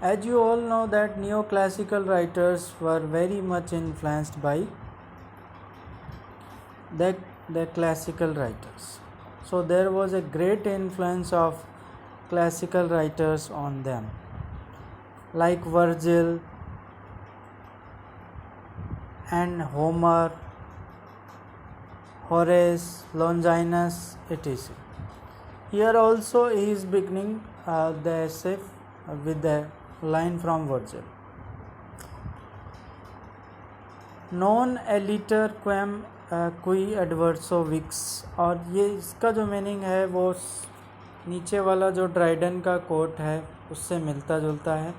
As you all know that neoclassical writers were very much influenced by the, the classical writers. So there was a great influence of classical writers on them, like Virgil and Homer, Horace, Longinus, etc. Here also he is beginning the essay with the line from Virgil. नॉन एलिटर क्वेम क्वी एडवर्सो Vicks, और ये इसका जो meaning है वो नीचे वाला जो ड्राइडन का कोट है उससे मिलता जुलता है।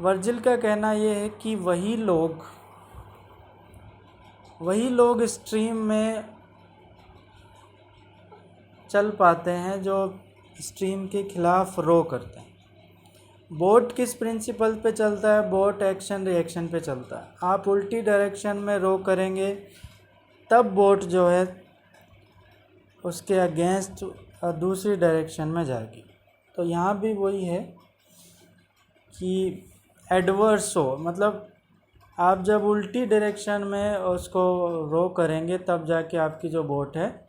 वर्जिल का कहना ये है कि वही लोग स्ट्रीम में चल पाते हैं जो स्ट्रीम के खिलाफ रो करते हैं। बोट किस प्रिंसिपल पे चलता है? बोट एक्शन रिएक्शन पे चलता है। आप उल्टी डायरेक्शन में रो करेंगे तब बोट जो है उसके अगेंस्ट दूसरी डायरेक्शन में जाएगी। तो यहाँ भी वही है कि एडवर्स हो, मतलब आप जब उल्टी डायरेक्शन में उसको रो करेंगे तब जाके आपकी जो बोट है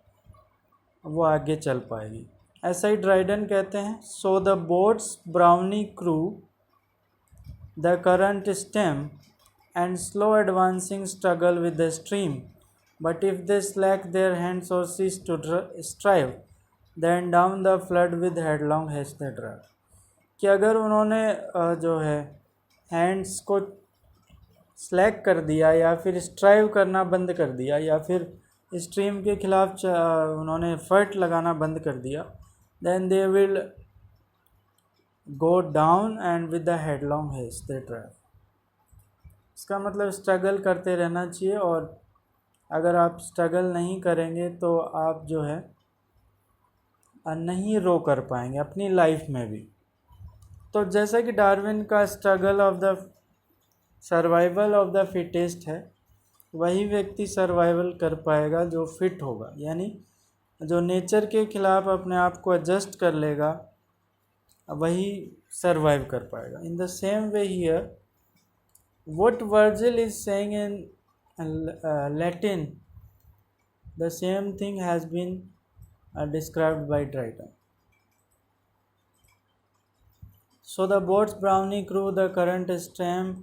वो आगे चल पाएगी। ऐसा ही ड्राइडन कहते हैं, so the boats brawny crew the current stem and slow advancing struggle with the stream, but if they slack their hands or cease to strive then down the flood with headlong haste they drive. कि अगर उन्होंने जो है hands को slack कर दिया या फिर स्ट्राइव करना बंद कर दिया या फिर स्ट्रीम के खिलाफ उन्होंने फर्ट लगाना बंद कर दिया, then they will go down and with the headlong haste they drive। इसका मतलब स्ट्रगल करते रहना चाहिए, और अगर आप स्ट्रगल नहीं करेंगे तो आप जो है नहीं रो कर पाएंगे अपनी लाइफ में भी। तो जैसा कि डार्विन का struggle of the survival of the fittest है, वही व्यक्ति सर्वाइवल कर पाएगा जो फिट होगा, यानी जो नेचर के खिलाफ अपने आप को एडजस्ट कर लेगा वही सर्वाइव कर पाएगा। In the same way here what Virgil is saying in Latin, the same thing has been described by Dryden. So the boats brawny crew the current stream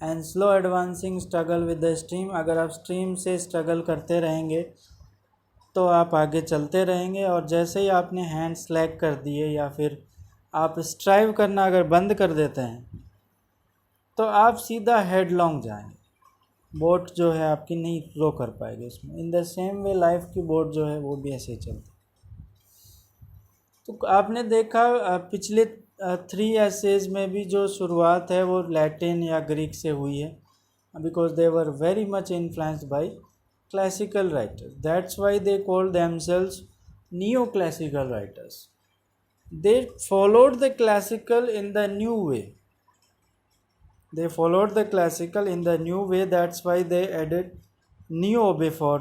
and slow advancing struggle with the stream. अगर आप stream से struggle करते रहेंगे तो आप आगे चलते रहेंगे, और जैसे ही आपने हैंड स्लैक कर दिए या फिर आप स्ट्राइव करना अगर बंद कर देते हैं तो आप सीधा हेडलॉन्ग जाएंगे, बोट जो है आपकी नहीं रो कर पाएगी उसमें। इन द सेम वे लाइफ की बोट जो है वो भी ऐसे ही चलती। तो आपने देखा पिछले 3 एसेज में भी जो शुरुआत है वो लैटिन या ग्रीक से हुई है, because they were very much influenced by classical writers. That's why they call themselves neoclassical writers. They followed the classical in the new way. They followed the classical in the new way. That's why they added neo before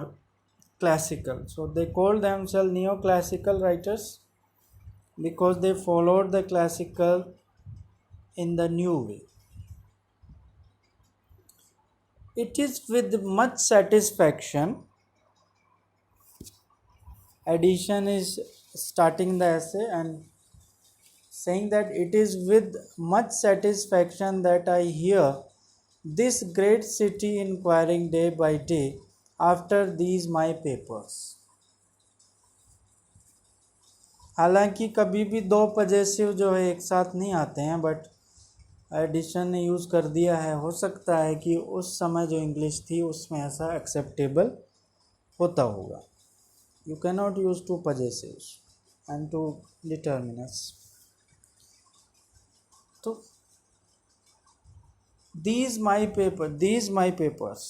classical. So they call themselves neoclassical writers because they followed the classical in the new way. It is with much satisfaction, Addison is starting the essay and saying that it is with much satisfaction that I hear this great city inquiring day by day after these my papers। हालांकि कभी भी 2 possessive जो है एक साथ नहीं आते हैं, बट एडिशन ने यूज़ कर दिया है। हो सकता है कि उस समय जो इंग्लिश थी उसमें ऐसा एक्सेप्टेबल होता होगा। You can not use 2 possessives and 2 determiners. तो these my papers,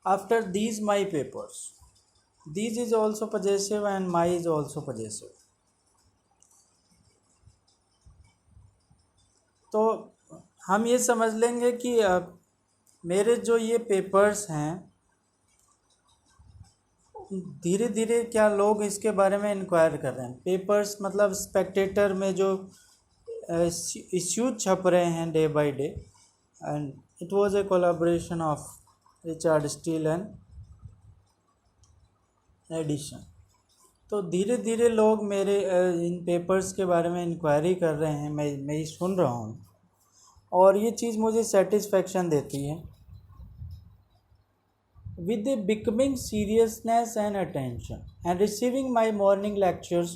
after these my papers, these is also possessive and my is also possessive। तो हम ये समझ लेंगे कि मेरे जो ये पेपर्स हैं धीरे धीरे क्या लोग इसके बारे में इंक्वायर कर रहे हैं। पेपर्स मतलब स्पेक्टेटर में जो इश्यूज छप रहे हैं day by day, and it was a collaboration of Richard Steele and Addison. तो धीरे धीरे लोग मेरे इन पेपर्स के बारे में इंक्वायरी कर रहे हैं, मैं ये सुन रहा हूँ, और ये चीज़ मुझे सेटिस्फेक्शन देती है। With a becoming seriousness and attention, and receiving my morning lectures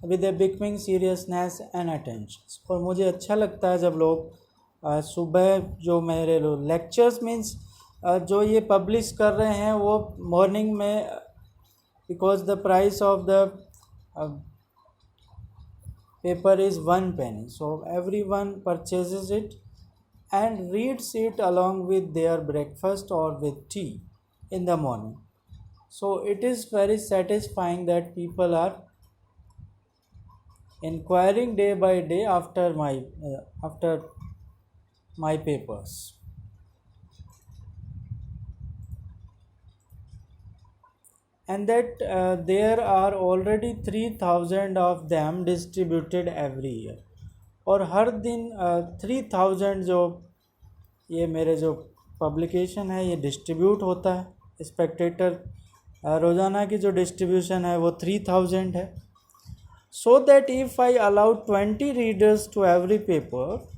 with a becoming seriousness and attention। और मुझे अच्छा लगता है जब लोग सुबह जो मेरे लेक्चर्स मीन्स जो ये पब्लिश कर रहे हैं वो मॉर्निंग में, because the price of the paper is 1 penny, so everyone purchases it and reads it along with their breakfast or with tea in the morning. So it is very satisfying that people are inquiring day by day after my papers. And that there are already 3000 of them distributed every year। और हर दिन 3000 जो ये मेरे जो publication है ये distribute होता है। स्पेक्टेटर रोज़ाना की जो डिस्ट्रीब्यूशन है वो 3000 है। So that if I allow 20 readers to every paper,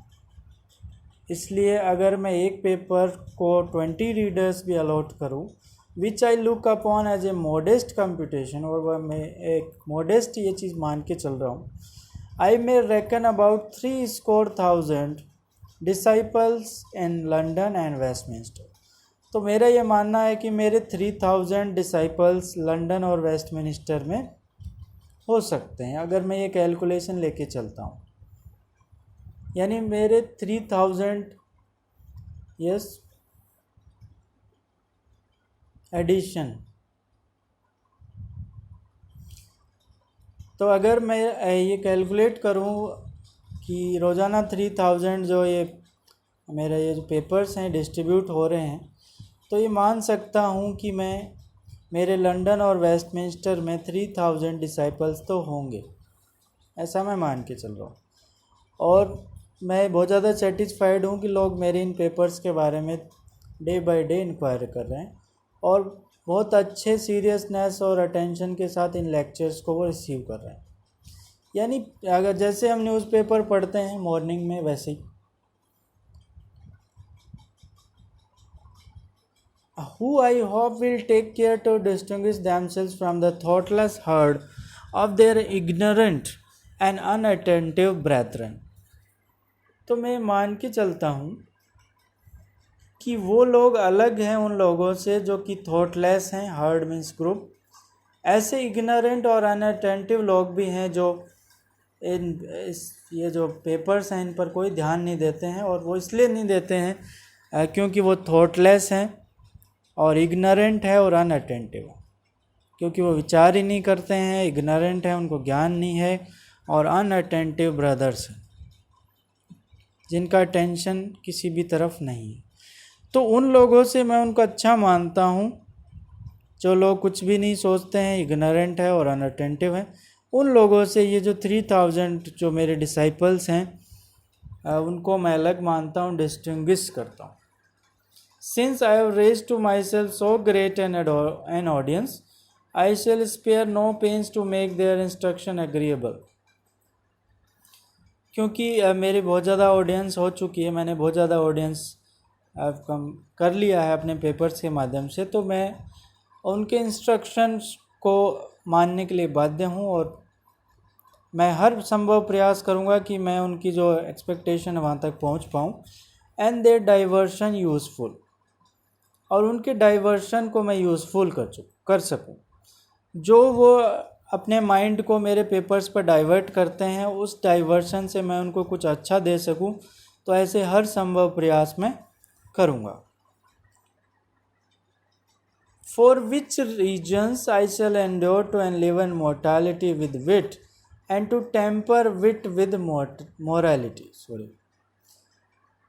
इसलिए अगर मैं एक पेपर को 20 रीडर्स भी अलॉट करूं, which I look upon as a modest computation, और वह मैं एक मॉडेस्ट ये चीज़ मान के चल रहा हूँ, I may reckon about 3,000 disciples in London and Westminster. तो मेरा ये मानना है कि मेरे 3000 डिसाइपल्स लंदन और वेस्टमिंस्टर में हो सकते हैं, अगर मैं ये कैलकुलेशन लेके चलता हूँ। यानी मेरे 3000 यस एडिशन। तो अगर मैं ये कैलकुलेट करूँ कि रोज़ाना 3000 जो ये मेरे ये जो पेपर्स हैं डिस्ट्रीब्यूट हो रहे हैं, तो ये मान सकता हूँ कि मेरे लंदन और वेस्टमिंस्टर में 3000 डिसाइपल्स तो होंगे, ऐसा मैं मान के चल रहा हूँ। और मैं बहुत ज़्यादा सेटिस्फाइड हूँ कि लोग मेरे इन पेपर्स के बारे में डे बाय डे इंक्वायर कर रहे हैं, और बहुत अच्छे सीरियसनेस और अटेंशन के साथ इन लेक्चर्स को वो रिसीव कर रहे हैं। यानी अगर जैसे हम न्यूज़पेपर पढ़ते हैं मॉर्निंग में, वैसे ही who I hope will take care to distinguish themselves from the thoughtless herd of their ignorant and unattentive brethren। तो मैं मान के चलता हूँ कि वो लोग अलग हैं उन लोगों से जो कि थॉटलेस हैं, हर्ड मीन्स ग्रुप। ऐसे इग्नोरेंट और अनअटेंटिव लोग भी हैं जो ये जो पेपर्स हैं इन पर कोई ध्यान नहीं देते हैं, और वो इसलिए नहीं देते हैं क्योंकि वो थॉटलेस हैं और इग्नोरेंट है और अनअटेंटिव है, क्योंकि वो विचार ही नहीं करते हैं, इग्नोरेंट है, उनको ज्ञान नहीं है, और अनअटेंटिव ब्रदर्स हैं जिनका अटेंशन किसी भी तरफ नहीं है। तो उन लोगों से मैं उनको अच्छा मानता हूँ जो लोग कुछ भी नहीं सोचते हैं, इग्नोरेंट है और अनअटेंटिव है। उन लोगों से ये जो 3000 जो मेरे डिसाइपल्स हैं उनको मैं अलग मानता हूँ, डिस्टिंग्विश करता हूँ। Since I have raised to myself so great an audience, I shall spare no pains to make their instruction agreeable। क्योंकि मेरी बहुत ज़्यादा ऑडियंस हो चुकी है, मैंने बहुत ज़्यादा ऑडियंस कम कर लिया है अपने पेपर्स के माध्यम से, तो मैं उनके इंस्ट्रक्शंस को मानने के लिए बाध्य हूँ, और मैं हर संभव प्रयास करूँगा कि मैं उनकी जो एक्सपेक्टेशन है वहाँ तक पहुँच पाऊँ। एंड देयर डाइवर्शन यूज़फुल, और उनके डाइवर्शन को मैं यूज़फुल कर सकूं। जो वो अपने माइंड को मेरे पेपर्स पर डाइवर्ट करते हैं, उस डाइवर्शन से मैं उनको कुछ अच्छा दे सकूं, तो ऐसे हर संभव प्रयास मैं करूंगा। For which reasons I shall endure to enliven mortality with wit and to temper wit with morality.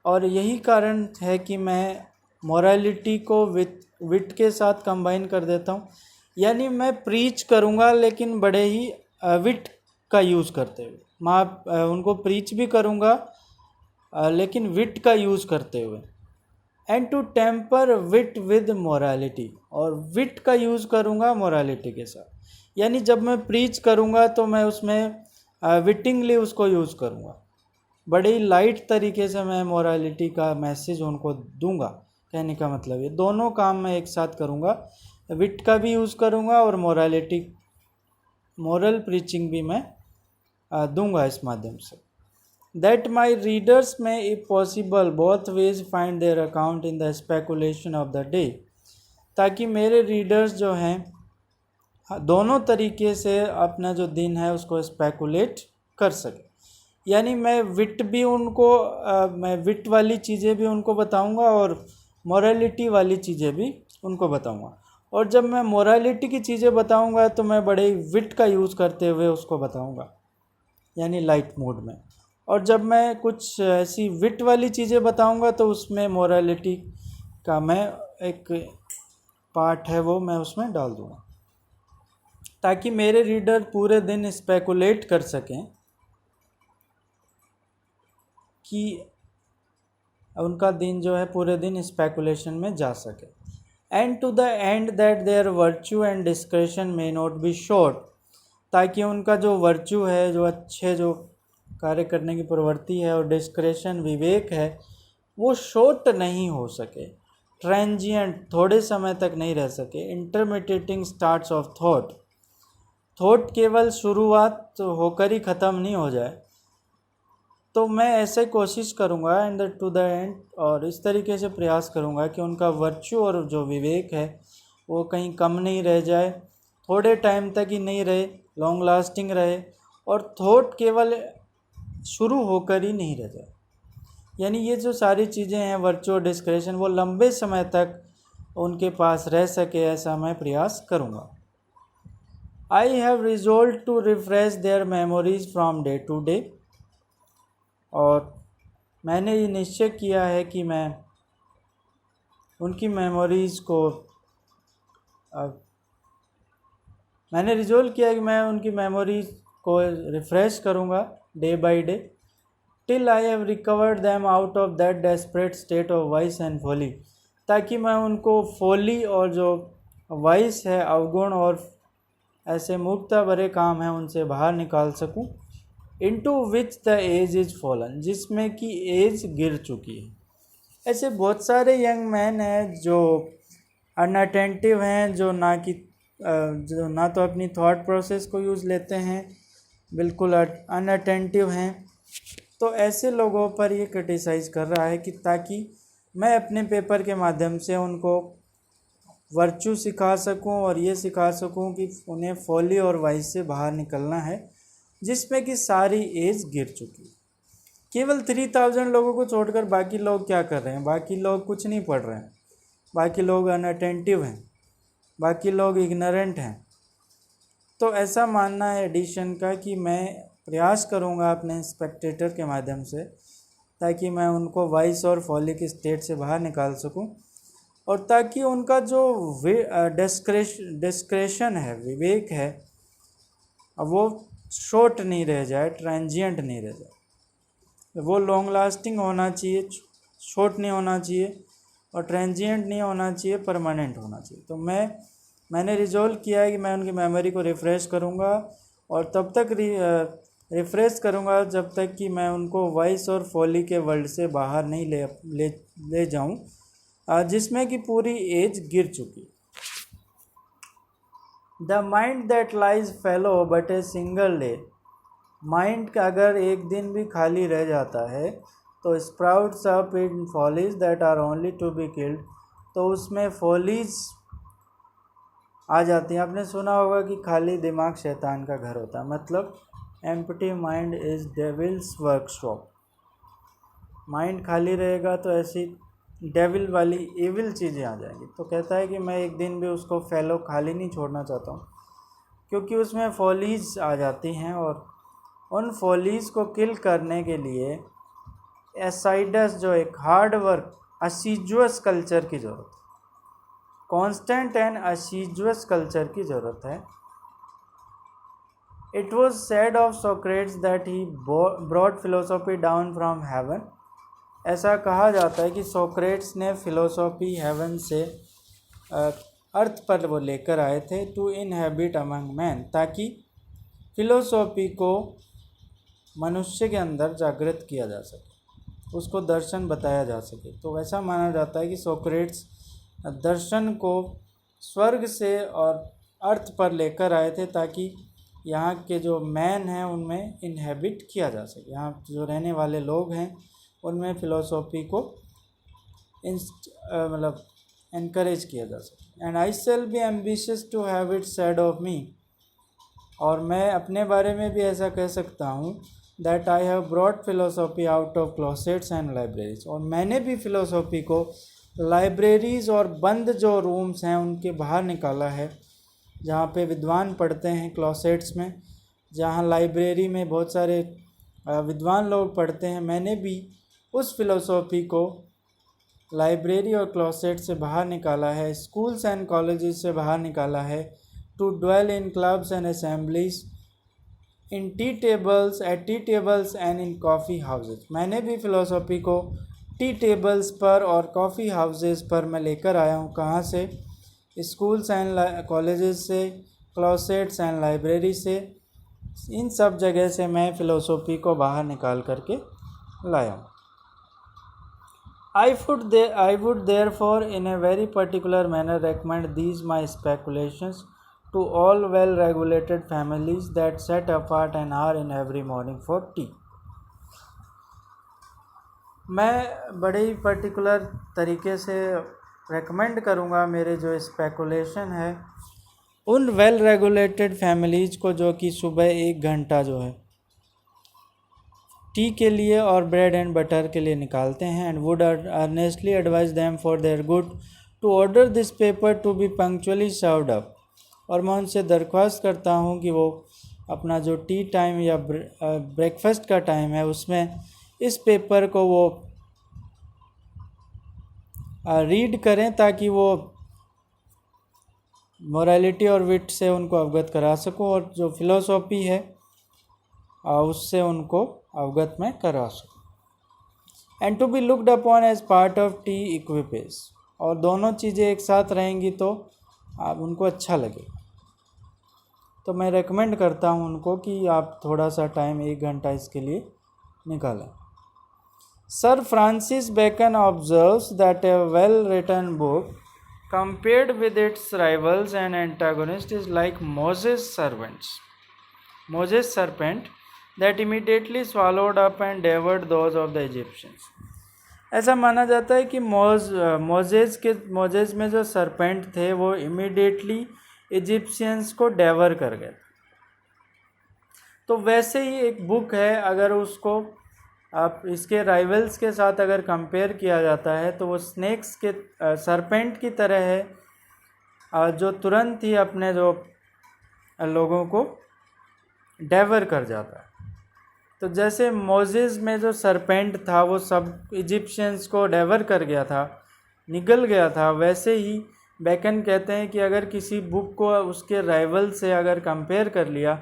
और यही कारण है कि मैं मोरालिटी को विट के साथ कंबाइन कर देता हूँ, यानी मैं प्रीच करूँगा लेकिन बड़े ही विट का यूज़ करते हुए। मैं उनको प्रीच भी करूँगा लेकिन विट का यूज़ करते हुए। And to temper wit with morality, और विट का यूज़ करूँगा मोरालिटी के साथ। यानी जब मैं प्रीच करूँगा तो मैं उसमें विटिंगली उसको यूज़ करूँगा, बड़े ही लाइट तरीके से मैं मोरालिटी का मैसेज उनको दूंगा। कहने का मतलब ये दोनों काम मैं एक साथ करूँगा, विट का भी यूज़ करूँगा और मोरल प्रीचिंग भी मैं दूंगा इस माध्यम से। दैट माई रीडर्स में if possible both ways find their account in the speculation of the day, ताकि मेरे रीडर्स जो हैं दोनों तरीके से अपना जो दिन है उसको स्पेकुलेट कर सके। यानी मैं विट भी उनको मैं विट वाली चीज़ें भी उनको बताऊंगा और मोरालिटी वाली चीज़ें भी उनको बताऊंगा। और जब मैं मोरालिटी की चीज़ें बताऊंगा तो मैं बड़े विट का यूज़ करते हुए उसको बताऊंगा, यानी लाइट मूड में। और जब मैं कुछ ऐसी विट वाली चीज़ें बताऊंगा तो उसमें मोरालिटी का मैं एक पार्ट है वो मैं उसमें डाल दूंगा, ताकि मेरे रीडर पूरे दिन स्पेकुलेट कर सकें कि उनका दिन जो है पूरे दिन स्पेकुलेशन में जा सके। And to the end that their virtue and discretion may not be short, ताकि उनका जो वर्च्यू है, जो अच्छे जो कार्य करने की प्रवृत्ति है, और डिस्क्रेशन विवेक है, वो शॉर्ट नहीं हो सके, ट्रांजिएंट थोड़े समय तक नहीं रह सके, इंटरमिटेटिंग स्टार्ट्स ऑफ थॉट केवल शुरुआत होकर ही ख़त्म नहीं हो जाए। तो मैं ऐसे कोशिश करूँगा एंड टू द एंड, और इस तरीके से प्रयास करूँगा कि उनका वर्च्यू और जो विवेक है वो कहीं कम नहीं रह जाए, थोड़े टाइम तक ही नहीं रहे, लॉन्ग लास्टिंग रहे, और थॉट केवल शुरू होकर ही नहीं रह जाए। यानी ये जो सारी चीज़ें हैं वर्च्यू और डिस्क्रेशन, वो लंबे समय तक उनके पास रह सके, ऐसा मैं प्रयास करूँगा। I have resolve to refresh their memories from day to day, और मैंने ये निश्चय किया है कि मैं उनकी मेमोरीज़ को मैंने रिजोल्व किया कि मैं उनकी मेमोरीज को रिफ़्रेश करूँगा day by day, till I have recovered them out of that desperate state of vice and folly, ताकि मैं उनको फॉली और जो वाइस है, अवगुण और ऐसे मूर्खता भरे काम हैं, उनसे बाहर निकाल सकूं। Into which the age is fallen, जिसमें कि एज गिर चुकी है। ऐसे बहुत सारे यंग मैन हैं जो अनअटेंटिव हैं, जो ना तो अपनी थॉट प्रोसेस को यूज़ लेते हैं, बिल्कुल अनअटेंटिव हैं। तो ऐसे लोगों पर ये क्रिटिसाइज़ कर रहा है कि ताकि मैं अपने पेपर के माध्यम से उनको वर्च्यू सिखा सकूं और ये सिखा सकूं कि उन्हें फॉली और वाइस से बाहर निकलना है, जिसमें कि सारी एज गिर चुकी। केवल 3000 लोगों को छोड़कर बाकी लोग क्या कर रहे हैं? बाकी लोग कुछ नहीं पढ़ रहे हैं, बाकी लोग अनअटेंटिव हैं, बाकी लोग इग्नोरेंट हैं। तो ऐसा मानना है एडिशन का कि मैं प्रयास करूंगा अपने स्पेक्टेटर के माध्यम से, ताकि मैं उनको वाइस और फॉलिक स्टेट से बाहर निकाल सकूं, और ताकि उनका जो डिस्क्रेशन है, विवेक है, वो शॉर्ट नहीं रह जाए, ट्रांजिएंट नहीं रह जाए। वो लॉन्ग लास्टिंग होना चाहिए, शॉर्ट नहीं होना चाहिए, और ट्रांजिएंट नहीं होना चाहिए, परमानेंट होना चाहिए। तो मैंने रिजोल्व किया है कि मैं उनकी मेमोरी को रिफ़्रेश करूँगा, और तब तक रिफ़्रेश करूँगा जब तक कि मैं उनको वाइस और फॉली के वर्ल्ड से बाहर नहीं ले जाऊँ, जिसमें कि पूरी एज गिर चुकी। The mind that lies fellow but a single day, mind का अगर एक दिन भी खाली रह जाता है तो sprouts up in follies that are only to be killed, तो उसमें फॉलीज आ जाती हैं। आपने सुना होगा कि खाली दिमाग शैतान का घर होता है, मतलब empty mind is devils workshop. Mind खाली रहेगा तो ऐसी डेविल वाली एविल चीज़ें आ जाएंगी। तो कहता है कि मैं एक दिन भी उसको फैलो खाली नहीं छोड़ना चाहता हूँ, क्योंकि उसमें फॉलीज आ जाती हैं, और उन फॉलीज को किल करने के लिए एसाइडस जो एक हार्ड वर्क असीजुअस कल्चर की ज़रूरत है। कॉन्स्टेंट एंड असीजुअस कल्चर की ज़रूरत है। It was said of Socrates that he brought philosophy down from heaven. ऐसा कहा जाता है कि सोक्रेट्स ने फिलोसॉफी हेवन से अर्थ पर वो लेकर आए थे, टू इनहेबिट अमंग मैन, ताकि फिलोसॉफी को मनुष्य के अंदर जागृत किया जा सके, उसको दर्शन बताया जा सके। तो ऐसा माना जाता है कि सोक्रेट्स दर्शन को स्वर्ग से और अर्थ पर लेकर आए थे, ताकि यहाँ के जो मैन हैं उनमें इनहेबिट किया जा सके, यहाँ जो रहने वाले लोग हैं उनमें फ़िलोसॉफी को मतलब इनकरेज किया जा सके। And I shall be ambitious to have it said of me, और मैं अपने बारे में भी ऐसा कह सकता हूँ, that I have brought philosophy out of closets and libraries, और मैंने भी फ़िलोसॉफी को लाइब्रेरीज़ और बंद जो रूम्स हैं उनके बाहर निकाला है, जहाँ पे विद्वान पढ़ते हैं, क्लोसेट्स में, जहाँ लाइब्रेरी में बहुत सारे विद्वान लोग पढ़ते हैं। मैंने भी उस फिलोसॉफी को लाइब्रेरी और क्लोसेट से बाहर निकाला है, स्कूल्स एंड कॉलेजेस से बाहर निकाला है, to dwell in clubs and assemblies, in tea tables, at tea tables and in coffee houses. मैंने भी फ़िलोसॉफी को टी टेबल्स पर और कॉफ़ी हाउसेस पर मैं लेकर आया हूँ। कहाँ से? स्कूल्स एंड कॉलेजेस से, क्लोसेट्स एंड लाइब्रेरी से, इन सब जगह से मैं फ़िलोसॉफी को बाहर निकाल करके लाया हूँ। I would therefore in a very particular manner recommend these my speculations to all well-regulated families that set apart an hour in every morning for tea. मैं बड़े ही पर्टिकुलर तरीके से रेकमेंड करूँगा मेरे जो स्पेकुलेशन है उन वेल रेगुलेटेड फैमिलीज़ को जो कि सुबह 1 घंटा जो है टी के लिए और ब्रेड एंड बटर के लिए निकालते हैं। And would earnestly advise them for their good to order this paper to be punctually served up, और मैं उनसे दरख्वास्त करता हूँ कि वो अपना जो टी टाइम या ब्रेकफास्ट का टाइम है उसमें इस पेपर को वो रीड करें, ताकि वो मोरालिटी और विट से उनको अवगत करा सकूं, और जो फिलोसॉफी है उससे उनको अवगत में करा सकूं। And to be looked upon as part of the equipage, और दोनों चीज़ें एक साथ रहेंगी तो आप उनको अच्छा लगेगा। तो मैं रेकमेंड करता हूं उनको कि आप थोड़ा सा टाइम 1 घंटा इसके लिए निकालें। Sir Francis Bacon observes that a well-written book, compared with its rivals and antagonists, is like Moses' serpent that immediately swallowed up and devoured those of the Egyptians. ऐसा माना जाता है कि मोजेस में जो सरपेंट थे वो इमीडिएटली इजिप्शियंस को डेवर कर गए। तो वैसे ही एक बुक है, अगर उसको आप इसके राइवल्स के साथ अगर कंपेयर किया जाता है तो वो स्नेक्स के सरपेंट की तरह है, जो तुरंत ही अपने जो लोगों को डेवर कर जाता है। तो जैसे मोजेस में जो सरपेंट था वो सब इजिप्शियंस को डेवर कर गया था, निगल गया था, वैसे ही बैकन कहते हैं कि अगर किसी बुक को उसके राइवल से अगर कंपेयर कर लिया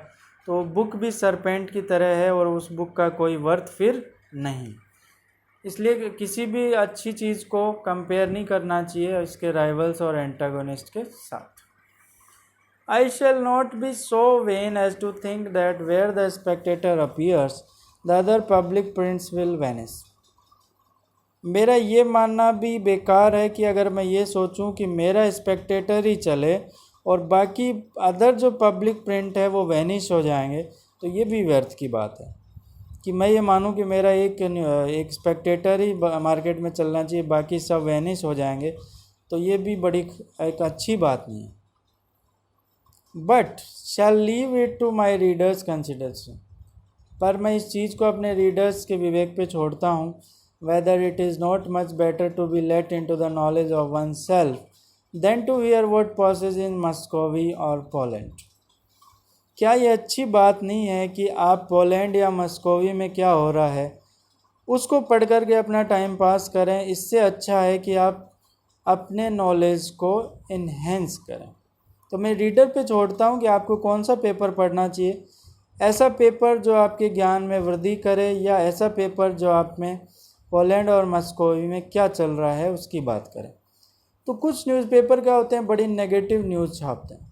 तो बुक भी सरपेंट की तरह है और उस बुक का कोई वर्थ फिर नहीं। इसलिए किसी भी अच्छी चीज़ को कंपेयर नहीं करना चाहिए इसके राइवल्स और एंटागोनिस्ट के साथ। I shall not be so vain as to think that where the spectator appears, the other public prints will vanish. मेरा ये मानना भी बेकार है कि अगर मैं ये सोचूं कि मेरा स्पेक्टेटर ही चले और बाकी अदर जो पब्लिक प्रिंट है वो वैनिश हो जाएंगे, तो ये भी व्यर्थ की बात है। कि मैं ये मानूं कि मेरा एक स्पेक्टेटर ही मार्केट में चलना चाहिए, बाकी सब वैनिश हो जाएंगे, तो ये भी बड़ी एक अच्छी बात नहीं है। But shall leave it to my readers consideration, पर मैं इस चीज़ को अपने रीडर्स के विवेक पे छोड़ता हूँ। Whether it is not much better to be late in to the knowledge of one self then to here what passes in Muscovy और पोलैंड। क्या ये अच्छी बात नहीं है कि आप पोलैंड या मस्कोवी में क्या हो रहा है उसको पढ़ कर के अपना टाइम पास करें? इससे अच्छा है कि आप अपने नॉलेज को इन्हेंस करें। तो मैं रीडर पे छोड़ता हूँ कि आपको कौन सा पेपर पढ़ना चाहिए, ऐसा पेपर जो आपके ज्ञान में वृद्धि करे या ऐसा पेपर जो आप में पोलैंड और मस्कोवी में क्या चल रहा है उसकी बात करें। तो कुछ न्यूज़पेपर क्या होते हैं, बड़ी नेगेटिव न्यूज़ छापते हैं,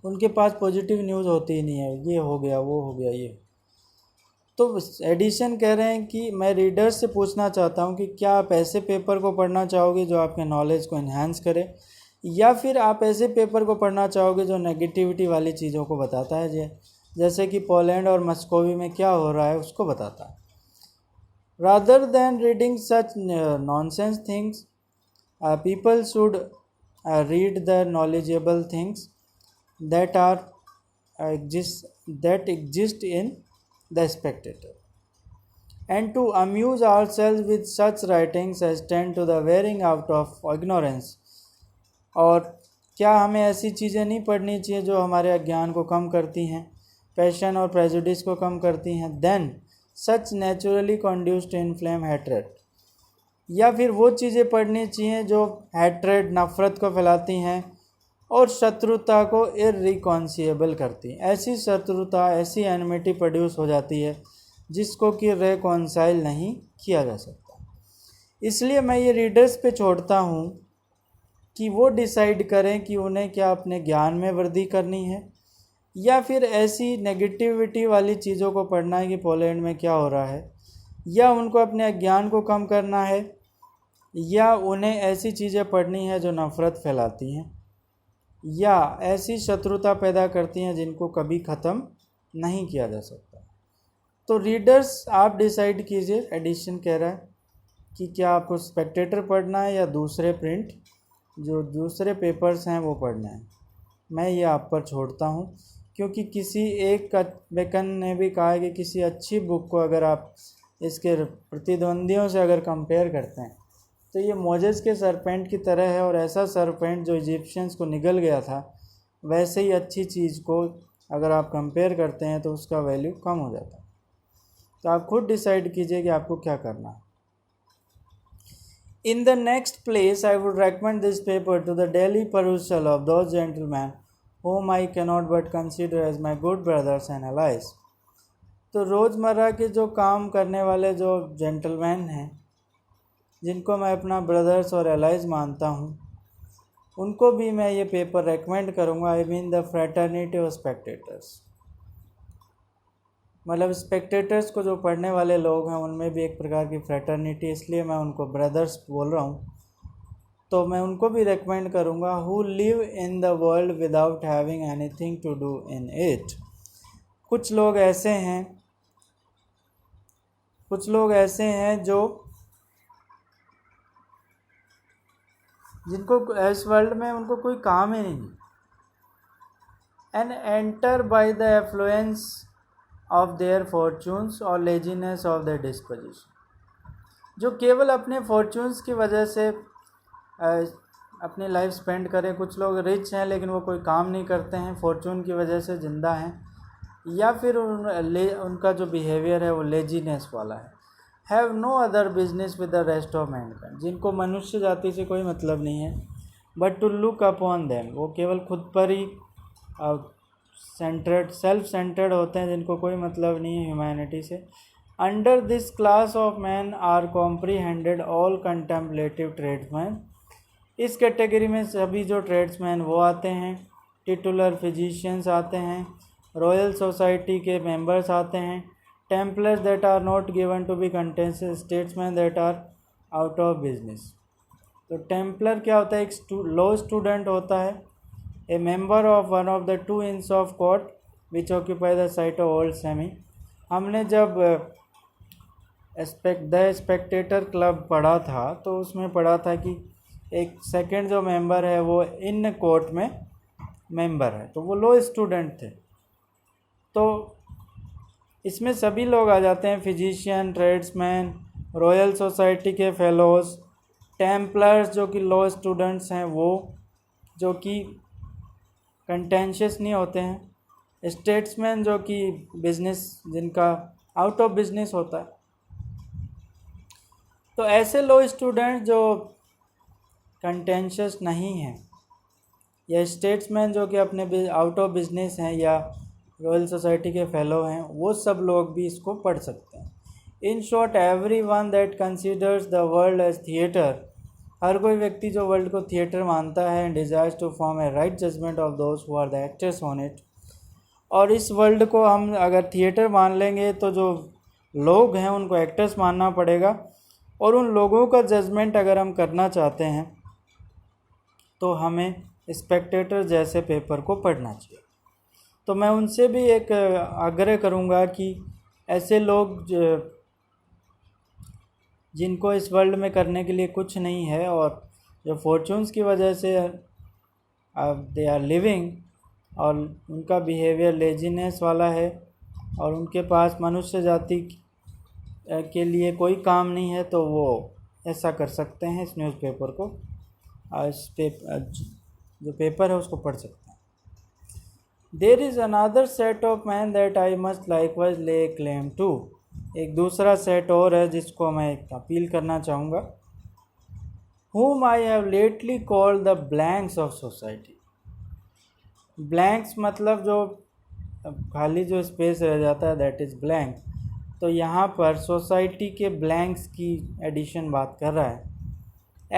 उनके पास पॉजिटिव न्यूज़ होती ही नहीं है, ये हो गया वो हो गया ये। तो एडिशन कह रहे हैं कि मैं रीडर से पूछना चाहता हूँ कि क्या आप ऐसे पेपर को पढ़ना चाहोगे जो आपके नॉलेज को इन्हांस करे, या फिर आप ऐसे पेपर को पढ़ना चाहोगे जो नेगेटिविटी वाली चीज़ों को बताता है, जैसे कि पोलैंड और मस्कोवी में क्या हो रहा है उसको बताता है। Rather than reading such nonsense things, people should read the knowledgeable things that exist in the Spectator, and to amuse ourselves with such writings as tend to the wearing out of ignorance। और क्या हमें ऐसी चीज़ें नहीं पढ़नी चाहिए जो हमारे अज्ञान को कम करती हैं, पैशन और प्रेजुडिस को कम करती हैं। Then such naturally conduce to inflame hatred, या फिर वो चीज़ें पढ़नी चाहिए जो हैट्रेड नफ़रत को फैलाती हैं और शत्रुता को इररिकॉन्सिएबल करती हैं। ऐसी शत्रुता, ऐसी एनिमिटी प्रोड्यूस हो जाती है जिसको कि रिकॉन्साइल नहीं किया जा सकता। इसलिए मैं ये रीडर्स पे छोड़ता हूँ कि वो डिसाइड करें कि उन्हें क्या अपने ज्ञान में वृद्धि करनी है, या फिर ऐसी नेगेटिविटी वाली चीज़ों को पढ़ना है कि पोलैंड में क्या हो रहा है, या उनको अपने अज्ञान को कम करना है, या उन्हें ऐसी चीज़ें पढ़नी है जो नफ़रत फैलाती हैं या ऐसी शत्रुता पैदा करती हैं जिनको कभी ख़त्म नहीं किया जा सकता। तो रीडर्स आप डिसाइड कीजिए। एडिशन कह रहा है कि क्या आपको स्पेक्टेटर पढ़ना है या दूसरे प्रिंट जो दूसरे पेपर्स हैं वो पढ़ना है। मैं ये आप पर छोड़ता हूँ, क्योंकि किसी एक बेकन ने भी कहा है कि किसी अच्छी बुक को अगर आप इसके प्रतिद्वंदियों से अगर कंपेयर करते हैं तो ये मोजेस के सरपेंट की तरह है, और ऐसा सरपेंट जो इजिप्शियंस को निगल गया था, वैसे ही अच्छी चीज़ को अगर आप कंपेयर करते हैं तो उसका वैल्यू कम हो जाता है। तो आप खुद डिसाइड कीजिए कि आपको क्या करना है। In the next place, I would recommend this paper to the daily perusal of those gentlemen whom I cannot but consider as my good brothers and allies। तो रोज़मर्रा के जो काम करने वाले जो जेंटलमैन हैं, जिनको मैं अपना ब्रदर्स और एलाइज मानता हूँ, उनको भी मैं ये पेपर रेकमेंड करूँगा। I mean the fraternity of spectators, मतलब स्पेक्टेटर्स को जो पढ़ने वाले लोग हैं उनमें भी एक प्रकार की फ्रेटर्निटी, इसलिए मैं उनको ब्रदर्स बोल रहा हूँ। तो मैं उनको भी रेकमेंड करूँगा, who live in the world without having anything to do in it. कुछ लोग ऐसे हैं जो जिनको इस वर्ल्ड में उनको कोई काम ही नहीं, and enter by the affluence of their fortunes और लेजीनेस ऑफ देयर डिस्पोजिशन, जो केवल अपने फॉर्चून्स की वजह से अपनी लाइफ स्पेंड करें। कुछ लोग रिच हैं लेकिन वो कोई काम नहीं करते हैं, फॉर्चून की वजह से ज़िंदा हैं, या फिर उनका जो बिहेवियर है वो लेजीनेस वाला है। Have no other business with the rest of mankind, जिनको मनुष्य जाति से कोई मतलब नहीं है, but to look upon them, वो केवल खुद पर ही सेल्फ सेंटर्ड होते हैं, जिनको कोई मतलब नहीं है ह्यूमैनिटी से। Under this class of man are comprehended all contemplative tradesman, इस कैटेगरी में सभी जो ट्रेड्समैन वो आते हैं, टिटुलर फिजिशियंस आते हैं, रॉयल सोसाइटी के मेंबर्स आते हैं, templars that are not given to be contentious, statesmen that are out of business. तो टेम्पलर क्या होता है, एक लॉ स्टूडेंट होता है, a member of one of the 2 inns of court which occupy the site of old सेमी। हमने जब द स्पेक्टेटर क्लब पढ़ा था तो उसमें पढ़ा था कि एक सेकंड जो मेंबर है वो इन कोर्ट में मेंबर है, तो वो लॉ स्टूडेंट थे। तो इसमें सभी लोग आ जाते हैं, फिजिशियन, ट्रेड्समैन, रॉयल सोसाइटी के फेलोज़, टेम्पलर्स जो कि लॉ स्टूडेंट्स हैं वो जो कि कंटेंशियस नहीं होते हैं, स्टेट्समैन जो कि बिजनेस जिनका आउट ऑफ बिजनेस होता है। तो ऐसे लॉ स्टूडेंट जो कंटेंशियस नहीं हैं, या स्टेट्समैन जो कि अपने आउट ऑफ बिजनेस हैं या रॉयल सोसाइटी के फेलो हैं, वो सब लोग भी इसको पढ़ सकते हैं। In short every one that considers the world as theatre, हर कोई व्यक्ति जो वर्ल्ड को थिएटर मानता है, and desires to form a right judgment of those who are the actors on it, और इस वर्ल्ड को हम अगर थिएटर मान लेंगे तो जो लोग हैं उनको एक्टर्स मानना पड़ेगा, और उन लोगों का जजमेंट अगर हम करना चाहते हैं तो हमें स्पेक्टेटर जैसे पेपर को पढ़ना चाहिए। तो मैं उनसे भी एक आग्रह करूंगा कि ऐसे लोग जिनको इस वर्ल्ड में करने के लिए कुछ नहीं है और जो फॉर्चून्स की वजह से दे आर लिविंग, और उनका बिहेवियर लेजीनेस वाला है और उनके पास मनुष्य जाति के लिए कोई काम नहीं है, तो वो ऐसा कर सकते हैं, इस न्यूज़पेपर को जो पेपर है उसको पढ़ सकते हैं। There is another set of men that I must likewise lay claim to, एक दूसरा सेट और है जिसको मैं अपील करना चाहूँगा। whom I have lately called the blanks of society। Blanks मतलब जो खाली जो स्पेस रह जाता है, दैट इज़ ब्लैंक। तो यहाँ पर सोसाइटी के ब्लैंक्स की एडिशन बात कर रहा है।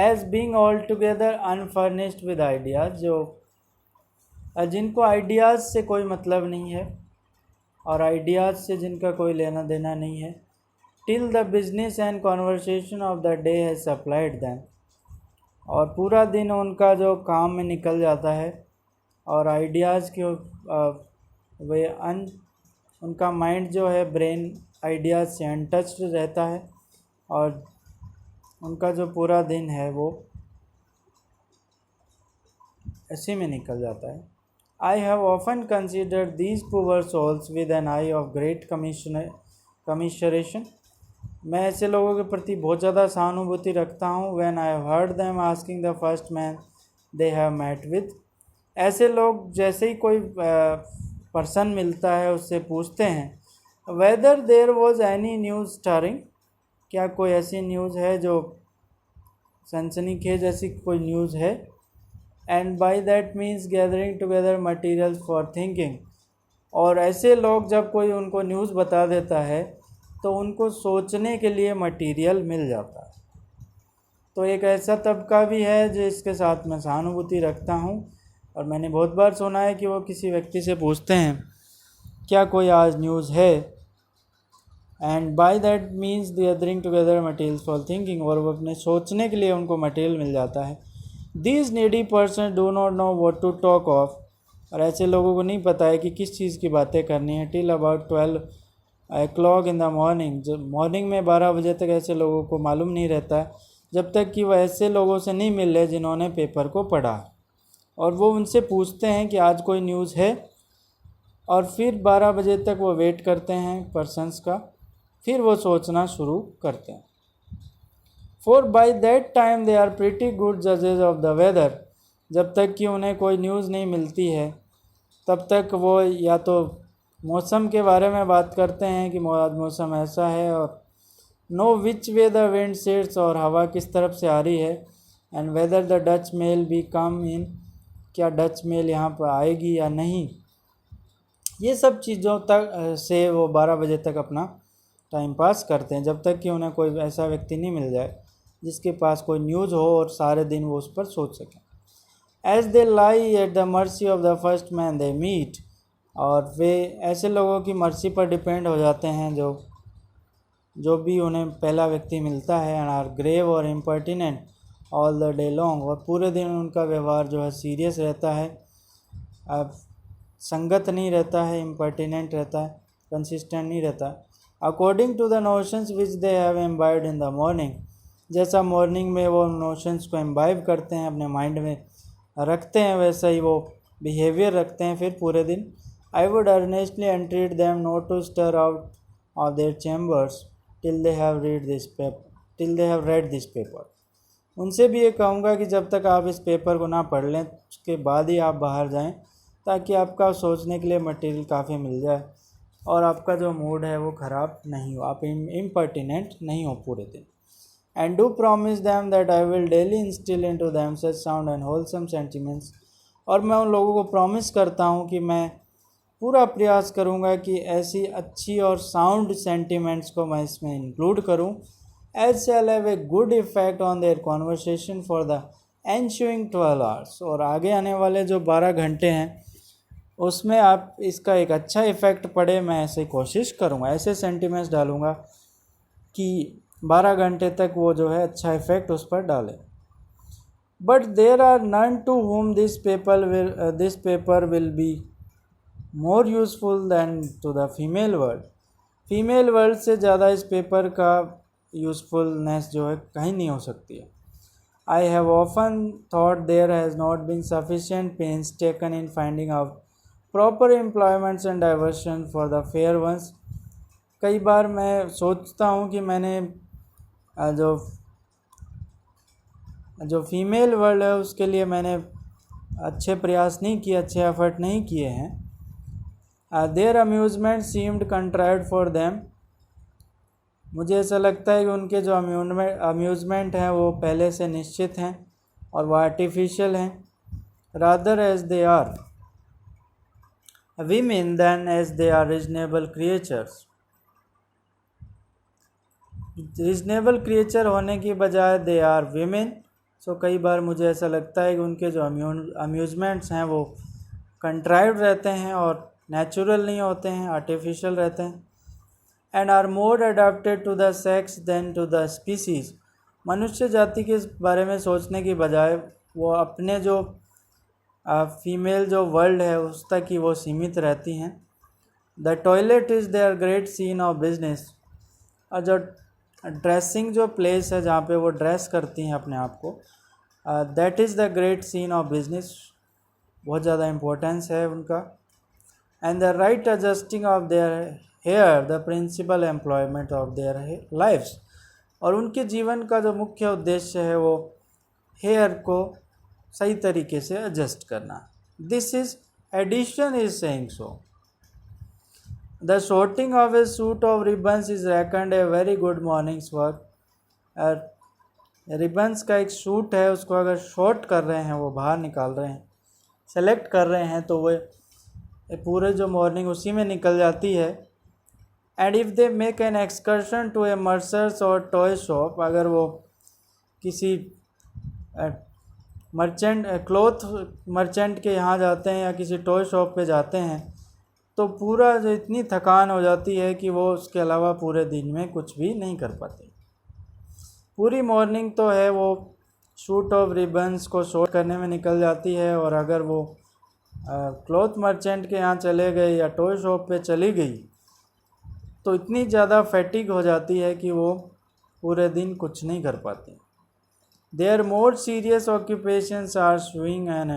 As being altogether unfurnished with ideas, जो जिनको आइडियाज़ से कोई मतलब नहीं है और आइडियाज़ से जिनका कोई लेना देना नहीं है। Till the business and conversation of the day has supplied them, और पूरा दिन उनका जो काम में निकल जाता है और आइडियाज़ के वे उनका माइंड जो है ब्रेन आइडियाज़ से अनटच्ड रहता है और उनका जो पूरा दिन है वो इसी में निकल जाता है। I have often considered these poor souls with an eye of great commiseration। मैं ऐसे लोगों के प्रति बहुत ज़्यादा सहानुभूति रखता हूँ। When I have heard them asking the first man they have met with, ऐसे लोग जैसे ही कोई पर्सन मिलता है उससे पूछते हैं whether there was any news stirring, क्या कोई ऐसी न्यूज़ है जो सनसनीखेज ऐसी कोई न्यूज़ है। And by that means gathering together material for thinking, और ऐसे लोग जब कोई उनको न्यूज़ बता देता है तो उनको सोचने के लिए मटीरियल मिल जाता है। तो एक ऐसा तबका भी है जिसके साथ मैं सहानुभूति रखता हूँ, और मैंने बहुत बार सुना है कि वो किसी व्यक्ति से पूछते हैं क्या कोई आज न्यूज़ है, and by that means gathering together material for thinking, और वो अपने सोचने के लिए उनको मटीरियल मिल जाता है। These needy persons do not know what to talk of, और ऐसे लोगों को नहीं पता है कि किस चीज़ की बातें करनी है। Till about 12 o'clock in the morning, जब मॉर्निंग में 12 बजे तक ऐसे लोगों को मालूम नहीं रहता है, जब तक कि वह ऐसे लोगों से नहीं मिल रहे जिन्होंने पेपर को पढ़ा, और वो उनसे पूछते हैं कि आज कोई न्यूज़ है, और फिर 12 बजे तक वो वेट करते हैं पर्सन्स का, फिर वो सोचना शुरू करते हैं। For by that time they are pretty good judges of the weather, जब तक कि उन्हें कोई न्यूज़ नहीं मिलती है तब तक वो या तो मौसम के बारे में बात करते हैं कि आज मौसम ऐसा है, और know which way the wind sets, और हवा किस तरफ से आ रही है, and whether the Dutch mail be come in, क्या डच मेल यहाँ पर आएगी या नहीं। ये सब चीज़ों तक से वो 12 बजे तक अपना टाइम पास करते हैं, जब तक कि उन्हें कोई ऐसा व्यक्ति नहीं मिल जाए जिसके पास कोई न्यूज़ हो और सारे दिन वो उस पर सोच सकें। As they lie at the mercy of the first man they meet, और वे ऐसे लोगों की मर्सी पर डिपेंड हो जाते हैं जो भी उन्हें पहला व्यक्ति मिलता है, एंड आर ग्रेव और impertinent all the day long, और पूरे दिन उनका व्यवहार जो है सीरियस रहता है, अब संगत नहीं रहता है, इम्पर्टिनेंट रहता है, कंसिस्टेंट नहीं रहता। According to the notions which they have imbibed in the morning, जैसा मॉर्निंग में वो नोशंस को एम्बाइब करते हैं, अपने माइंड में रखते हैं, वैसा ही वो बिहेवियर रखते हैं फिर पूरे दिन। I would earnestly entreat them not to stir out of their chambers till they have read this paper. उनसे भी ये कहूँगा कि जब तक आप इस पेपर को ना पढ़ लें उसके बाद ही आप बाहर जाएं, ताकि आपका सोचने के लिए मटेरियल काफ़ी मिल जाए और आपका जो मूड है वो ख़राब नहीं हो, आप इम्पर्टिनेंट नहीं हो पूरे दिन। and do promise them that I will daily instill into them such sound and wholesome sentiments. और मैं उन लोगों को प्रॉमिस करता हूँ कि मैं पूरा प्रयास करूँगा कि ऐसी अच्छी और साउंड सेंटिमेंट्स को मैं इसमें इंक्लूड करूँ, as shall have a good effect on their conversation for the ensuing 12 hours. और आगे आने वाले जो 12 घंटे हैं उसमें आप इसका एक अच्छा इफ़ेक्ट पड़े, मैं ऐसे कोशिश करूँगा, ऐसे सेंटिमेंट्स डालूँगा कि 12 घंटे तक वो जो है अच्छा इफ़ेक्ट उस पर डाले. But there are none to whom this paper will be more useful than to the female world. Female world से ज़्यादा इस पेपर का यूज़फुलनेस जो है कहीं नहीं हो सकती है. I have often thought there has not been sufficient pains taken in finding out proper employments and diversion for the fair ones. कई बार मैं सोचता हूँ कि मैंने जो फीमेल वर्ल्ड है उसके लिए मैंने अच्छे प्रयास नहीं किए, अच्छे एफर्ट नहीं किए हैं. Their amusement seemed contrived for them. मुझे ऐसा लगता है कि उनके जो अम्यूज़मेंट हैं वो पहले से निश्चित हैं और वो आर्टिफिशियल हैं. Rather as they are women than as they are reasonable creatures. Reasonable creature होने की बजाय दे आर वीमेन. सो कई बार मुझे ऐसा लगता है कि उनके जो अम्यूज़मेंट्स हैं वो कंट्राइव्ड रहते हैं और नेचुरल नहीं होते हैं, आर्टिफिशियल रहते हैं. And are more adapted to the sex than to the species. मनुष्य जाति के बारे में सोचने की बजाय वो अपने जो फीमेल जो वर्ल्ड है उस तक ही वो सीमित रहती हैं. The toilet is their great scene of business. और जो ड्रेसिंग जो प्लेस है जहाँ पे वो ड्रेस करती हैं अपने आप को, that is the great scene of business. बहुत ज़्यादा इम्पोर्टेंस है उनका. And the right adjusting of their hair the principal employment of their lives. और उनके जीवन का जो मुख्य उद्देश्य है वो हेयर को सही तरीके से एडजस्ट करना. This is Addison is saying so. The sorting of a suit of ribbons is reckoned a very good morning's work. Ribbons का एक सूट है, उसको अगर शॉर्ट कर रहे हैं, वो बाहर निकाल रहे हैं, सेलेक्ट कर रहे हैं, तो वो पूरे जो मॉर्निंग उसी में निकल जाती है. And if they make an excursion to a mercer's or toy shop, अगर वो किसी क्लॉथ मर्चेंट के यहाँ जाते हैं या किसी टॉय शॉप पे जाते हैं, तो पूरा जो इतनी थकान हो जाती है कि वो उसके अलावा पूरे दिन में कुछ भी नहीं कर पाते. पूरी मॉर्निंग तो है वो शूट ऑफ रिबन्स को शॉर्ट करने में निकल जाती है. और अगर वो क्लॉथ मर्चेंट के यहाँ चले गए या टॉय शॉप पे चली गई तो इतनी ज़्यादा फैटिग हो जाती है कि वो पूरे दिन कुछ नहीं कर पाते. Their more serious occupations are sewing and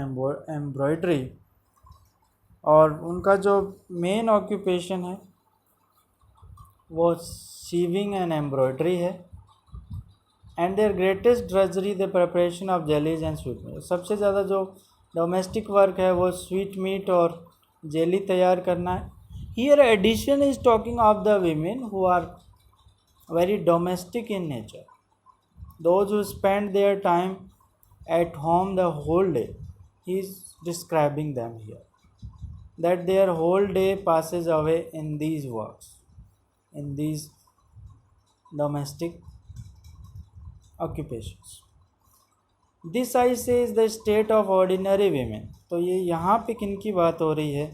embroidery. और उनका जो मेन ऑक्यूपेशन है वो सीविंग एंड एम्ब्रॉयडरी है. And their greatest drudgery the preparation of jellies and sweet meat. सबसे ज़्यादा जो डोमेस्टिक वर्क है वो स्वीट मीट और जेली तैयार करना है. Here Addison is talking of the women who are very domestic in nature. Those who spend their time at home the whole day. He is describing them here. That their whole day passes away in these works, in these domestic occupations. This I say is the state of ordinary women. तो ये यहाँ पे किन की बात हो रही है?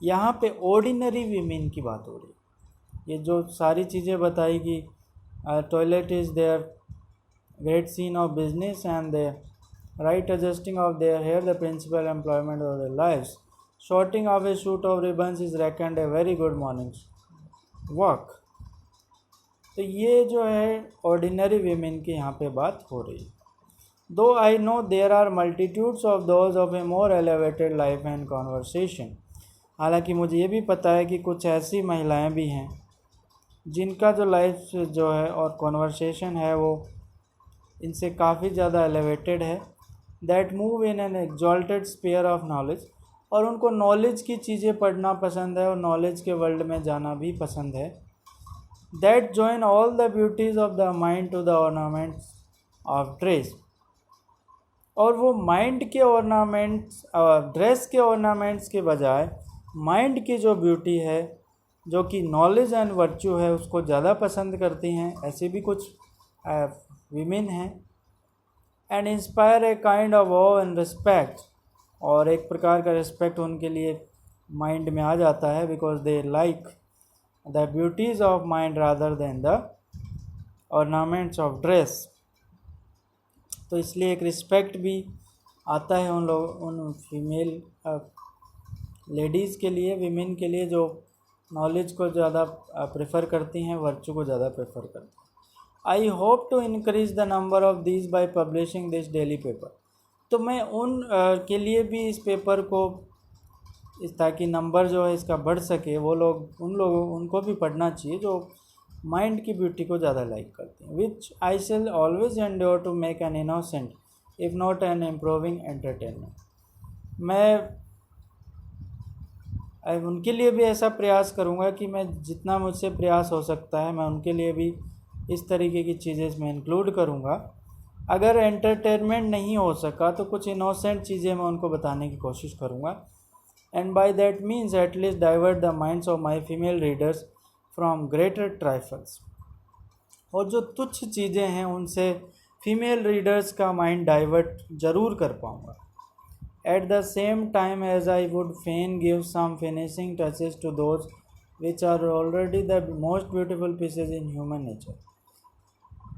यहाँ पे ordinary women की बात हो रही है. ये जो सारी चीज़ें बताई कि toilet is their great scene of business and the right adjusting of their hair the principal employment of their lives. Shorting of a shoot of ribbons is reckoned a very good morning's work. तो ये जो है ordinary women की यहाँ पे बात हो रही है. Though I know there are multitudes of those of a more elevated life and conversation. हालांकि मुझे ये भी पता है कि कुछ ऐसी महिलाएं भी हैं जिनका जो लाइफ जो है और कॉन्वर्सेशन है वो इनसे काफ़ी ज़्यादा एलिवेटेड है. That move in an exalted sphere of knowledge. और उनको नॉलेज की चीज़ें पढ़ना पसंद है और नॉलेज के वर्ल्ड में जाना भी पसंद है. that join all the beauties of the mind to the ornaments of dress. और वो माइंड के ऑर्नामेंट्स, ड्रेस के ऑर्नामेंट्स के बजाय माइंड की जो ब्यूटी है, जो कि नॉलेज एंड वर्च्यू है, उसको ज़्यादा पसंद करती हैं। ऐसे भी कुछ वीमेन हैं। And inspire a kind of of and respect, और एक प्रकार का रिस्पेक्ट उनके लिए माइंड में आ जाता है, because they like the beauties of mind rather than the ornaments of dress. तो इसलिए एक रिस्पेक्ट भी आता है उन फीमेल लेडीज़ के लिए, वीमेन के लिए, जो नॉलेज को ज़्यादा प्रेफर करती हैं, वर्च्यू को ज़्यादा प्रेफर करती हैं। I hope to increase the number of these by publishing this daily paper. तो मैं उन के लिए भी इस पेपर को ताकि नंबर जो है इसका बढ़ सके, वो लोग उनको भी पढ़ना चाहिए जो माइंड की ब्यूटी को ज़्यादा लाइक करते हैं। Which I shall always endure to make an innocent if not an improving entertainment. मैं उनके लिए भी ऐसा प्रयास करूँगा कि मैं जितना मुझसे प्रयास हो सकता है, मैं उनके लिए भी इस तरीके की चीज़ें इसमें इंक्लूड करूँगा। अगर एंटरटेनमेंट नहीं हो सका तो कुछ इनोसेंट चीज़ें मैं उनको बताने की कोशिश करूँगा। And by that means at least divert the minds of my female readers from greater trifles. और जो तुच्छ चीज़ें हैं उनसे फीमेल रीडर्स का माइंड डाइवर्ट ज़रूर कर पाऊँगा। At the same time as I would fain give some finishing touches to those which are already the most beautiful pieces in human nature.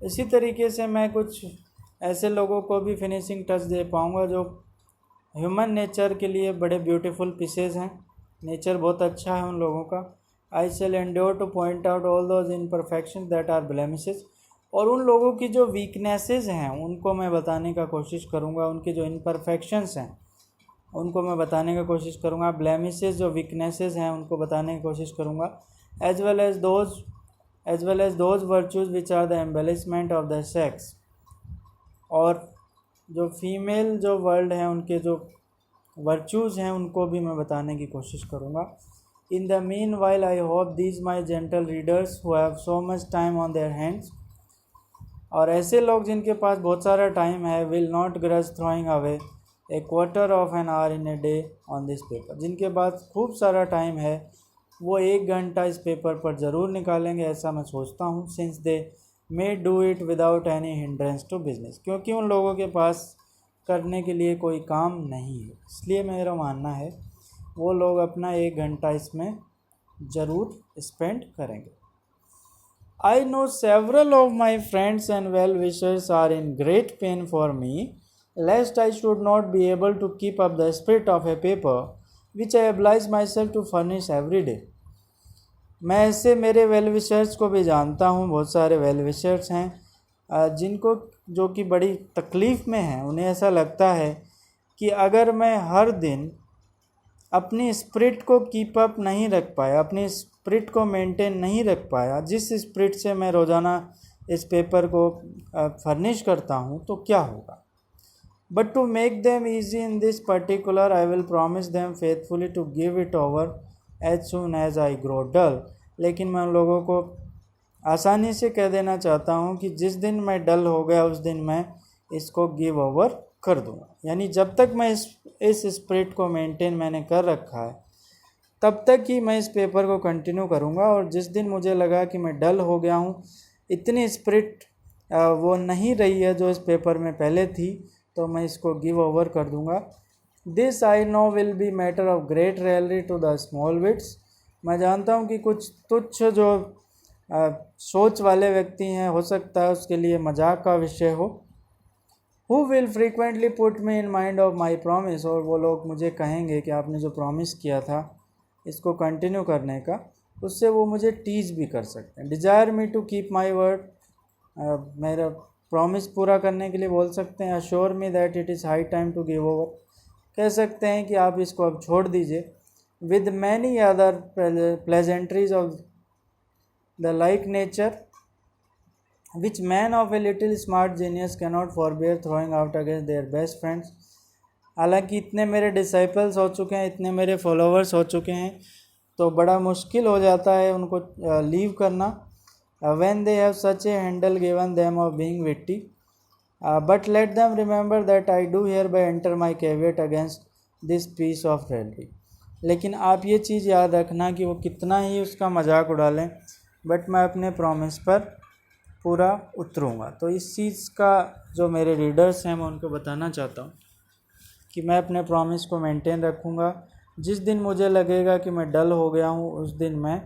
इसी तरीके से मैं कुछ ऐसे लोगों को भी फिनिशिंग टच दे पाऊँगा जो ह्यूमन नेचर के लिए बड़े ब्यूटीफुल पीसेज हैं। नेचर बहुत अच्छा है उन लोगों का। I shall endure to point out all those imperfections that are blemishes. और उन लोगों की जो वीकनेसेस हैं उनको मैं बताने का कोशिश करूँगा, उनके जो इनपरफेक्शंस हैं उनको मैं बताने की कोशिश करूँगा, ब्लेमिशेस जो वीकनेसेस हैं उनको बताने की कोशिश करूँगा, as well as those virtues which are the embellishment of the sex. और जो फीमेल जो वर्ल्ड हैं उनके जो वर्चूज़ हैं उनको भी मैं बताने की कोशिश करूँगा। In the mean while I hope these my gentle readers who have so much time on their hands, और ऐसे लोग जिनके पास बहुत सारा टाइम है, will not grudge throwing away A quarter of an hour in a day on this paper. जिनके पास खूब सारा टाइम है वो 1 घंटा इस पेपर पर ज़रूर निकालेंगे, ऐसा मैं सोचता हूँ। Since they may do it without any hindrance to business, क्योंकि उन लोगों के पास करने के लिए कोई काम नहीं है, इसलिए मेरा मानना है वो लोग अपना 1 घंटा इसमें ज़रूर स्पेंड करेंगे। I know several of my friends and well wishers are in great pain for me lest I should not be able to keep up the spirit of a paper which I oblige myself to furnish every day. मैं ऐसे मेरे well wishers को भी जानता हूँ, बहुत सारे well wishers हैं जिनको जो कि बड़ी तकलीफ़ में हैं। उन्हें ऐसा लगता है कि अगर मैं हर दिन अपनी स्पिरिट को कीप अप नहीं रख पाया, अपनी स्पिरिट को मेंटेन नहीं रख पाया, जिस स्पिरिट से मैं रोज़ाना इस पेपर को फर्निश करता हूँ, तो क्या होगा। But to make them easy in this particular, I will promise them faithfully to give it over as soon as I grow dull. लेकिन मैं उन लोगों को आसानी से कह देना चाहता हूँ कि जिस दिन मैं डल हो गया उस दिन मैं इसको गिव ओवर कर दूँगा। यानी जब तक मैं इस स्पिरिट को मेंटेन मैंने कर रखा है तब तक ही मैं इस पेपर को कंटिन्यू करूँगा, और जिस दिन मुझे लगा कि मैं डल हो गया हूँ, इतनी स्पिरिट वो नहीं रही है जो इस पेपर में पहले थी, तो मैं इसको गिव ओवर कर दूंगा। This I know will be matter of great raillery to the small wits. मैं जानता हूँ कि कुछ तुच्छ जो सोच वाले व्यक्ति हैं, हो सकता है उसके लिए मजाक का विषय हो। Who will frequently put me in mind of my promise, और वो लोग मुझे कहेंगे कि आपने जो प्रॉमिस किया था इसको कंटिन्यू करने का, उससे वो मुझे टीज भी कर सकते हैं। Desire me to keep my word, मेरा प्रॉमिस पूरा करने के लिए बोल सकते हैं। Assure me that it is high time to give over, कह सकते हैं कि आप इसको अब छोड़ दीजिए। With many other pleasantries of the like nature which man of a little smart genius cannot forbear throwing out against their best friends. हालांकि इतने मेरे डिसाइपल्स हो चुके हैं, इतने मेरे फॉलोवर्स हो चुके हैं, तो बड़ा मुश्किल हो जाता है उनको लीव करना। when they have such a handle given them of being witty. But let them remember that I do hereby enter my caveat against this piece of raillery. लेकिन आप ये चीज़ याद रखना कि वो कितना ही उसका मजाक उड़ा लें, बट मैं अपने प्रॉमिस पर पूरा उतरूँगा। तो इस चीज़ का जो मेरे रीडर्स हैं मैं उनको बताना चाहता हूँ कि मैं अपने प्रॉमिस को मेंटेन रखूँगा। जिस दिन मुझे लगेगा कि मैं डल हो गया हूँ उस दिन मैं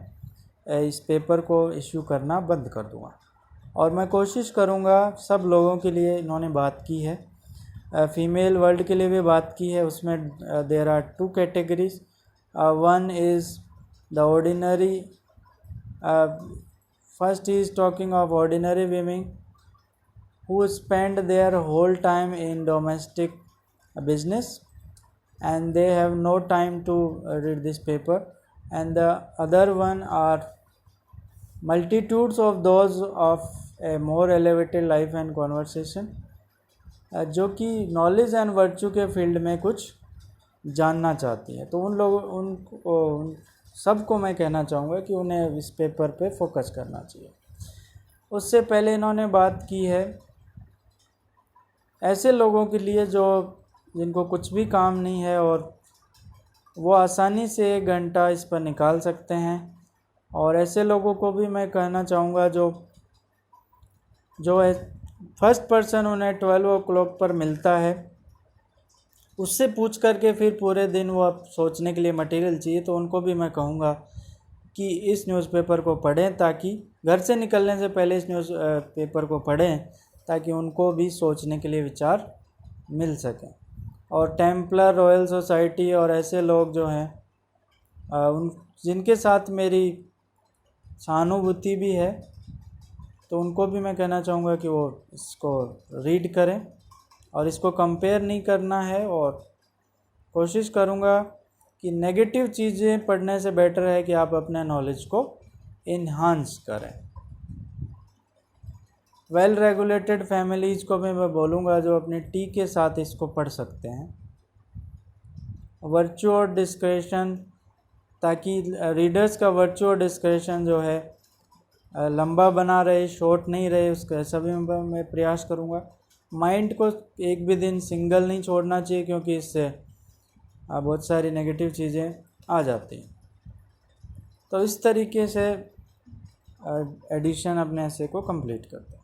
इस पेपर को इश्यू करना बंद कर दूँगा। और मैं कोशिश करूँगा सब लोगों के लिए इन्होंने बात की है, फीमेल वर्ल्ड के लिए भी बात की है। उसमें there are 2 categories, one is the ordinary, first he is talking of ordinary women who spend their whole time in domestic business and they have no time to read this paper, and the other one are multitudes of those of a more elevated life and conversation जो कि knowledge and virtue के field में कुछ जानना चाहती है। तो उन लोगों उन सबको मैं कहना चाहूँगा कि उन्हें इस पेपर पे फोकस करना चाहिए। उससे पहले इन्होंने बात की है ऐसे लोगों के लिए जो जिनको कुछ भी काम नहीं है और वो आसानी से 1 घंटा इस पर निकाल सकते हैं। और ऐसे लोगों को भी मैं कहना चाहूँगा जो फर्स्ट पर्सन उन्हें 12 o'clock पर मिलता है, उससे पूछ करके फिर पूरे दिन वो अब सोचने के लिए मटेरियल चाहिए, तो उनको भी मैं कहूँगा कि इस न्यूज़पेपर को पढ़ें, ताकि घर से निकलने से पहले इस न्यूज़पेपर को पढ़ें ताकि उनको भी सोचने के लिए विचार मिल सकें। और टेम्पलर रॉयल सोसाइटी और ऐसे लोग जो हैं उन जिनके साथ मेरी सहानुभूति भी है, तो उनको भी मैं कहना चाहूँगा कि वो इसको रीड करें और इसको कंपेयर नहीं करना है। और कोशिश करूँगा कि नेगेटिव चीज़ें पढ़ने से बेटर है कि आप अपने नॉलेज को इन्हांस करें। वेल रेगुलेटेड फैमिलीज़ को भी मैं बोलूँगा जो अपने टी के साथ इसको पढ़ सकते हैं। वर्च्यू और डिस्क्रेशन, ताकि रीडर्स का वर्च्यू और डिस्क्रेशन जो है लंबा बना रहे, शॉर्ट नहीं रहे, उसका सभी मैं प्रयास करूँगा। माइंड को एक भी दिन सिंगल नहीं छोड़ना चाहिए, क्योंकि इससे बहुत सारी नेगेटिव चीज़ें आ जाती हैं। तो इस तरीके से एडिशन अपने ऐसे को कंप्लीट करते हैं।